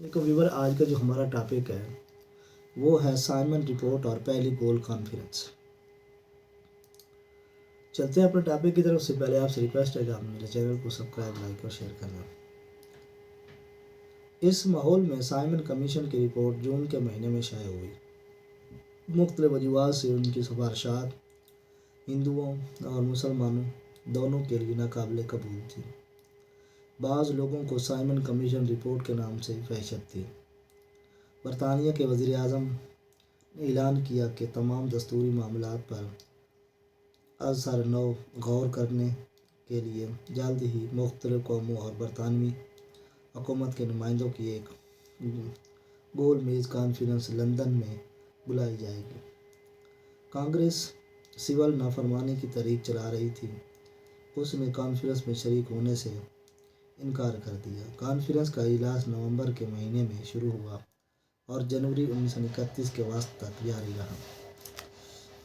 देखो व्यूवर, आज का जो हमारा टॉपिक है वो है साइमन रिपोर्ट और पहली गोल कॉन्फ्रेंस। चलते हैं अपने टॉपिक की तरफ। से पहले आपसे रिक्वेस्ट है कि आप मेरे चैनल को सब्सक्राइब, लाइक और शेयर करना। इस माहौल में साइमन कमीशन की रिपोर्ट जून के महीने में शाया हुई। मुख्तलिफ वजूहात से उनकी सिफारिशात हिंदुओं और मुसलमानों दोनों के लिए नाकाबिल कबूल थी। बाज़ लोगों को साइमन कमीशन रिपोर्ट के नाम से वहशत थी। बरतानिया के वज़ीर आज़म ने ऐलान किया कि तमाम दस्तूरी मामलात पर आज सर नौ गौर करने के लिए जल्द ही मुख्तलिफ कौमों और बरतानवी हुकूमत के नुमाइंदों की एक गोल मेज़ कॉन्फ्रेंस लंदन में बुलाई जाएगी। कांग्रेस सिविल नाफरमानी की तहरीक चला रही थी। उसने कॉन्फ्रेंस में शरीक होने से इनकार कर दिया। कॉन्फ्रेंस का इजलास नवंबर के महीने में शुरू हुआ और जनवरी 1931 के वस्त तक जारी रहा।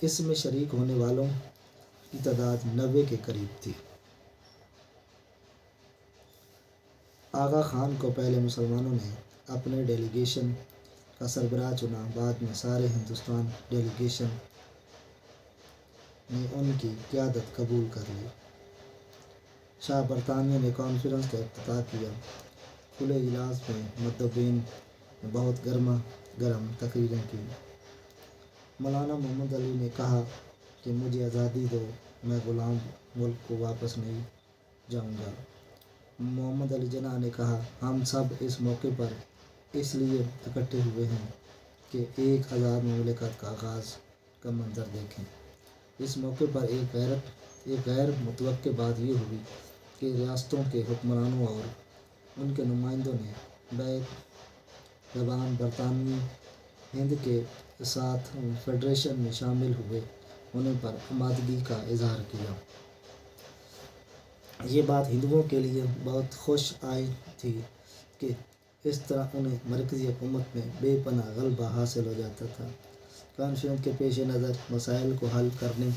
इसमें शरीक होने वालों की तादाद 90 के करीब थी। आगा खान को पहले मुसलमानों ने अपने डेलीगेशन का सरबराह चुना। बाद में सारे हिंदुस्तान डेलीगेशन ने उनकी क़यादत कबूल कर ली। शाह बरतानिया ने कॉन्फ्रेंस का इफ्तिताह किया। खुले इजलास में मुद्दब्बीन ने बहुत गर्मा गर्म तकरीरें की। मौलाना मोहम्मद अली ने कहा कि मुझे आज़ादी दो, मैं ग़ुलाम मुल्क को वापस नहीं जाऊंगा। मोहम्मद अली जिन्ना ने कहा, हम सब इस मौके पर इसलिए इकट्ठे हुए हैं कि एक आज़ाद मुमलिकत का आगाज़ का मंजर देखें। इस मौके पर एक गैर मुतवक्के बात ये हुई कि रियासतों के हुक्मरानों और उनके नुमाइंदों ने बैक ज़बान बरतानवी हिंद के साथ फेडरेशन में शामिल होने पर आमादगी का इजहार किया। ये बात हिंदुओं के लिए बहुत खुश आई थी कि इस तरह उन्हें मरकज़ी हुकूमत में बेपनाह गलबा हासिल हो जाता था। कॉन्फ्रेंस के पेश नज़र मसाइल को हल करने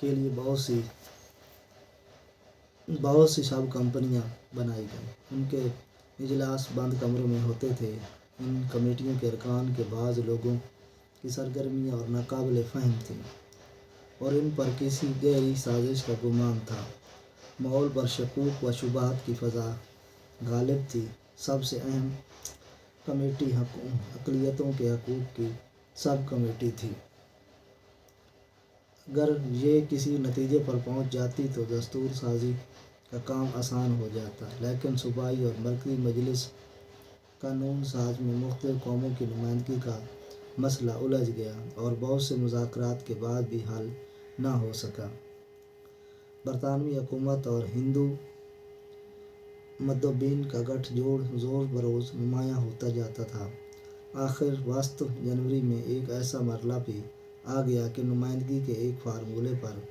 के लिए बहुत सी सब कंपनियाँ बनाई गईं। उनके इजलास बंद कमरों में होते थे। इन कमेटियों के अरकान के बाज़ लोगों की सरगर्मियाँ और नाकाबिल फ़हम थीं और इन पर किसी गहरी साजिश का गुमान था। माहौल पर शकूक व शुबहात की फ़ज़ा गालिब थी। सबसे अहम कमेटी अक़लियतों के हकूक़ की सब कमेटी थी। अगर ये किसी नतीजे पर पहुँच जाती तो दस्तूर साज़ी का काम आसान हो जाता, लेकिन सूबाई और मरकज़ी मजलिस कानून साज में मुख्तलिफ कौमों की नुमाइंदगी का मसला उलझ गया और बहुत से मुज़ाकरात के बाद भी हल न हो सका। बरतानवी हुकूमत और हिंदू मुद्दब्बीन का गठजोड़ ज़ोर बरोज़ नुमायाँ होता जाता था। आखिर वस्त जनवरी में एक ऐसा मरला भी आ गया कि नुमाइंदगी के एक फार्मूले पर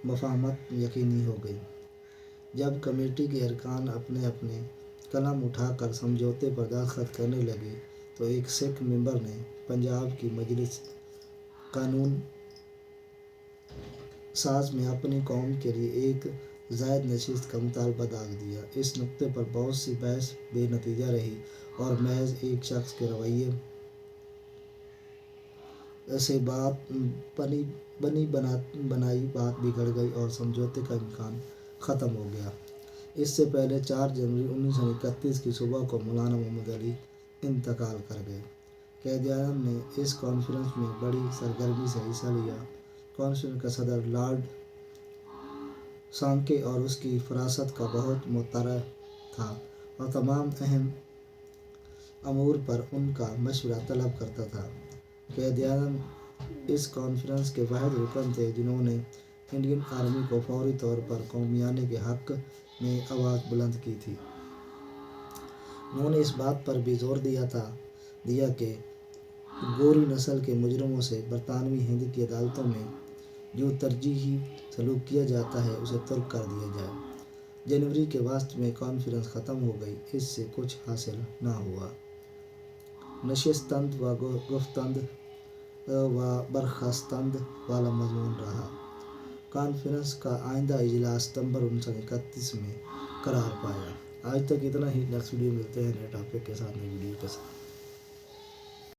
मफाहमत यकीनी हो गई। जब कमेटी के अरकान अपने अपने कलम उठाकर समझौते पर दस्तखत करने लगे तो एक सिख मेंबर ने पंजाब की मजलिस कानून साज में अपनी कौम के लिए एक ज़ायद नशिस्त का मुतालबा दाग दिया। इस नुक्ते पर बहुत सी बहस बेनतीजा रही और महज एक शख्स के रवैये से बात बनाई बात बिगड़ गई और समझौते का इम्कान ख़त्म हो गया। इससे पहले 4 जनवरी 1931 की सुबह को मौलाना मोहम्मद अली इंतकाल कर गए। क़ायद-ए-आज़म ने इस कॉन्फ्रेंस में बड़ी सरगर्मी से हिस्सा लिया। कॉन्फ्रेंस का सदर लॉर्ड सांके और उसकी फरासत का बहुत मुत्तरा था और तमाम अहम अमूर पर उनका मशवरा तलब करता था। क़ायद-ए-आज़म इस कॉन्फ्रेंस के वाहिद रुकन थे जिन्होंने इंडियन आर्मी को फौरी तौर पर कौमियाने के हक़ में आवाज़ बुलंद की थी। उन्होंने इस बात पर भी जोर दिया कि गोरी नस्ल के मुजरिमों से बरतानवी हिंद की अदालतों में जो तरजीही सलूक किया जाता है उसे तुर्क कर दिया जाए। जनवरी के वस्त में कॉन्फ्रेंस ख़त्म हो गई। इससे कुछ हासिल न हुआ। नशिस्तंद व गुफ्तंद व बर्खास्तंद वाला मजमून रहा। कॉन्फ्रेंस का आइंदा इजलास सितंबर 1931 में करार पाया। آج تک اتنا ہی، نیکسٹ ویڈیو ملتے ہیں نئے ٹاپک کے ساتھ، نئی ویڈیو کے ساتھ.